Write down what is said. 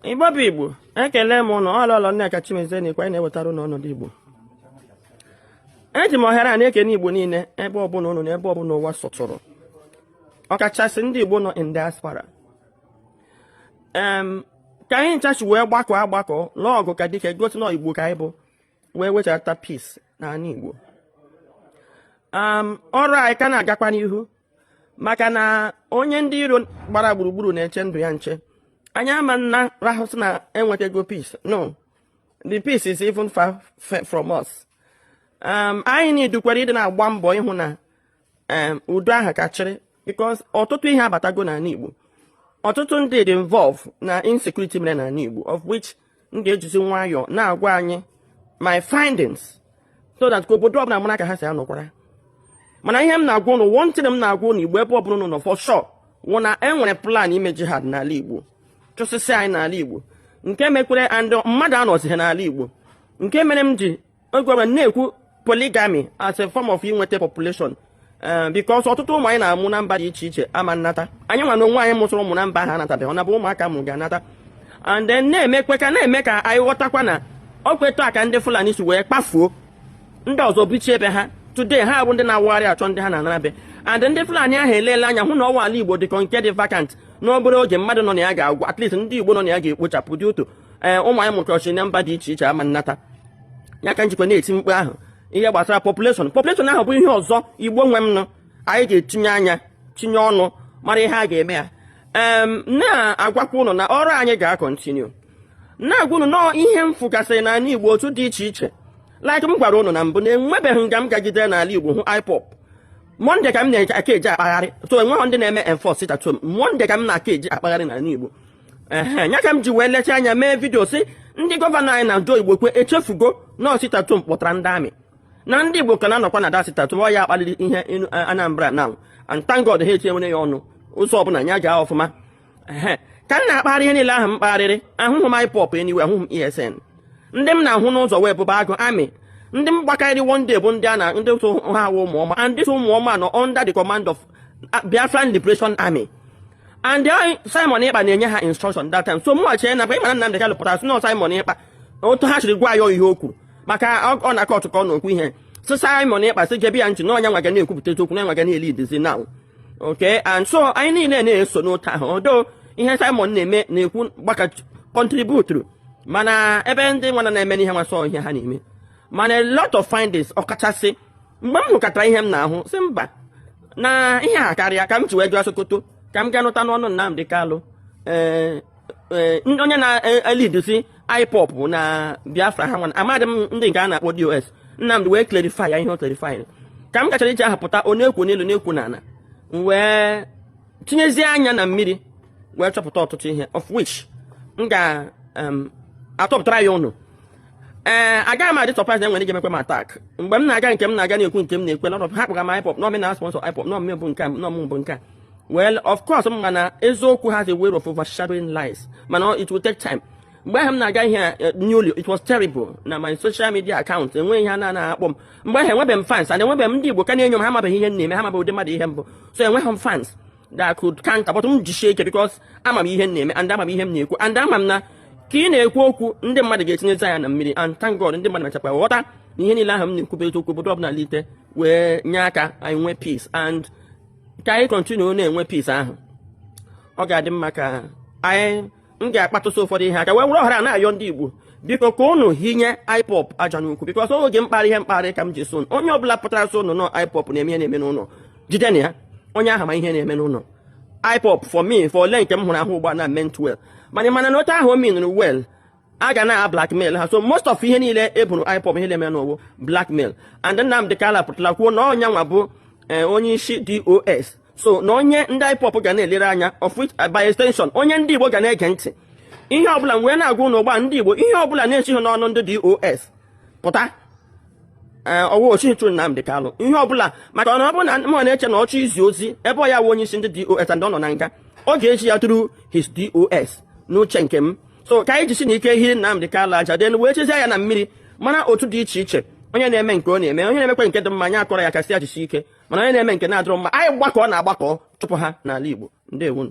Ipob Igbo, ekele m ụnụ Lolo Nneka Chimezie'S n'ikwa na-ewetara n'ọnọdụ Igbo. Eji m ohere a na-ekene Igbo niile ebe ọbụla ụnụ na ebe ọbụla ụwa sọtụrụ. Ọkachasị ndị Igbo nọ in diaspora. Ka anyị nchachi wee gbakọ n'ọgụ ka dike gosi na Igbo ka anyị bụ wee wechata peace n'ala Igbo. Ọrụ anyị ka na-agakwa n'ihu maka na onye ndị iro gbara gburugburu na-eche ndụ ya nche. Anyị ama nna rahụs na enwetago peace. No, the peace is even far from us. Anyị na-edukwara ịdị na-agba mbọ ịhụ na udo ahụ kachiri because ọtụtụ ihe abatago n'ala Igbo. Ọtụtụ ndị dị involve na insecurity mere n'ala Igbo, of which m ga-ejizi nwayọọ na-agwa anyị my findings so that ka obodo ọbụla mara ka ha si anọkwara. Mana ihe m na-agwa ụnụ, one thing m na-agwa ụnụ Igbo ebe ọbụla ụnụ nọ for sure wụ na enwere plan ime jihad n'ala Igbo. Chụsịsị anyị n'ala Igbo nke mekwere and mmadụ anọzighị n'ala Igbo nke mere m ji oge ọbụla na-ekwu polygamy as a form of inweta population because ọtụtụ ụmụ anyị na-amụ na mba dị iche iche ama nnata. Anyị nwa na onwe anyị mụtụrụ ụmụ na mba ha anatabeghị, ọ na bụ ụmụaka mụrụ ga-anata and then na-eme ka anyị ghọtakwa na ọ kwetọ aka ndị Fulani si wee kpafuo ndị ọzọ bichie ebe ha. Today ha bụ ndị na-awagharị achọ ndị ha na-anarabe and ndị Fulani ahụ eleela anya hụ na ọwa ala Igbo dịka nke dị vacant n'obere oge mmadụ nọ na ya ga-agwa, at least ndị Igbo nọ na ya ga-ekpochapụ dị otu ụmụ anyị mụtọchi na mba dị iche iche ama nnata. Ya ka njikwa na-eti mkpu ahụ ihe gbasara population ahụ bụ ihe ọzọ Igbo nwe m nọ anyị ga-etinye anya tinye ọnụ mara ihe a ga-eme ya. Na-agwakwa ụnụ na ọrụ anyị ga-akọntinu na-agwa ụnụ nọọ ihe m fụgasịrị n'ala Igbo otu dị iche iche like m gwara ụnụ na mbụ na enwebeghị nga m gagide n'ala Igbo hụ Ipob. Monde ka m na-aka eji akpagharị, so enweghị ndị na-eme enforce at home. Monde ka m na-aka eji akpagharị n'ala Igbo. Ya ka m ji wee lecha anya mee vidio si ndị gọvanọ anyị na Joe Igbo kwe echefugo na Ositatom kpọtara ndị amị na ndị Igbo ka na-anọkwa na Ositatom. Ọ ya akpaliri ihe Anambra now and thank God ha etinyewere ya ọnụ ụzọ ọbụla ya gaa ọfụma. Ka m na-akpagharị ihe niile ahụ m kpagharịrị ahụhụ m Ipob anyway, ahụhụ m ESN. Ndị m na-ahụ n'ụzọ wee bụba agụ amị ndị m gbakarịrị one day bụ ndị a na ndị otu ha awụ ụmụọma and ndị ụmụọma nọ under the command of Biafran Liberation Army and Simon Ekpa na-enye ha instruction that time. So mụghachi na ịmana Nnamdi Kanu pụtara sị na Simon Ekpa otu ha chiri gwa ya ihe o kwuru maka ọ na kọtụ ka ọ na-ekwu ihe sị Simon Ekpa sị gebe ya ntị na onye nwa ga na-ekwupụta okwu na enwe ga na-eli idizi now. Okay, and so anyị niile na-eso n'otu ahụ odo ihe Simon na-eme na-ekwu gbaka contribute mana ebe ndị nwana na-eme ihe nwasọ ihe ha na-eme mana a lot of findings ọkachasị mgbe m hụkọtara ihe m na-ahụ sị mba na ihe a karịa ka m ji wee jụọ Sokoto ka m gaa nụta n'ọnụ Nnamdi Kanu onye na-elidusi Ipob na Biafra ha nwana amadị m ndị nke a na-akpọ DOS. Nnamdi wee clarify ya ihe o clarify ka m gachara iji ahapụta onye ekwu n'elu na-ekwu n'ala wee tinyezie anya na mmiri wee chọpụta ọtụtụ ihe of which m ga-atọpụtara ya ụnụ. Agaghị m adị surprise na enwere ike emekwe m attack mgbe m na-aga nke m na-aga na-ekwu nke m na-ekwe lot of ha kpụga m Ipob na omenala sponsor Ipob na omume bụ nke m bụ nke. Well, of course m mana eziokwu has a way of overshadowing lies mana it will take time. Mgbe ahụ m na-aga ihe newly it was terrible na my social media account enweghị ihe na-akpọ m mgbe ahụ enwebeghị m fans and enwebeghị m ndị Igbo ka na-enyo m ha amabeghị ihe m na-eme ha amabeghị ụdị mmadụ ihe mbụ so enweghị m fans that could counter but m jisie ike because ama m ihe m na-eme and ama m ihe m na-ekwu and ama m na ka ị na-ekwu okwu ndị mmadụ ga-etinyezi anya na mmiri and thank God ndị mmadụ mechakwa ghọta na ihe niile ahụ m na-ekwube okwu obodo ọbụla lite wee nye aka anyị nwee peace and ka anyị continue na-enwe peace ahụ ọ ga-adị mma ka m ga-akpatụsị ụfọdụ ihe aka wee were ọhara na-ayọ ndị Igbo biko ka ụnụ hinye Ipob aja n'ukwu because oge mkparị ihe mkparị ka m ji so onye ọbụla pụtara so ụnụ nọ Ipob na-eme ihe na-eme n'ụlọ jide na ya onye ahụ ma ihe na-eme n'ụlọ. Ipob for me for ole nke m hụrụ ahụ ugbu na meant well mana na otu ahụ o minụrụ well a ga na blackmail ha so most of ihe niile eburu Ipob ihe na-eme n'ụwa blackmail and Nnamdi Kanu pụtara kwuo na ọnya nwa bụ onye isi DOS so na onye ndị Ipob ga na-elere anya of which by extension onye ndị Igbo ga na-ege ntị ihe ọbụla wee na-agwa ụnụ ụgba ndị Igbo ihe ọbụla na-echighị n'ọnụ ndị DOS pụta ọwụ ochichụ Nnamdi Kanu ihe ọbụla maka na ọ bụrụ na m na-eche na ọchụ izi ozi ebe ọ ya wụ onye isi ndị DOS and ọ nọ na nga ọ ga-eji ya through his DOS n'uche nke m so ka anyị jisi na ike hiri Nnamdi Kanu aja den wee chezie ya na mmiri mana otu dị iche iche onye na-eme nke ọ na-eme onye na-emekwa nke dị mma anya akọrọ ya kasị ajisi ike mana onye na-eme nke na-adịrọ mma anyị gbakọ na-agbakọ chụpụ ha n'ala Igbo. Ndewo.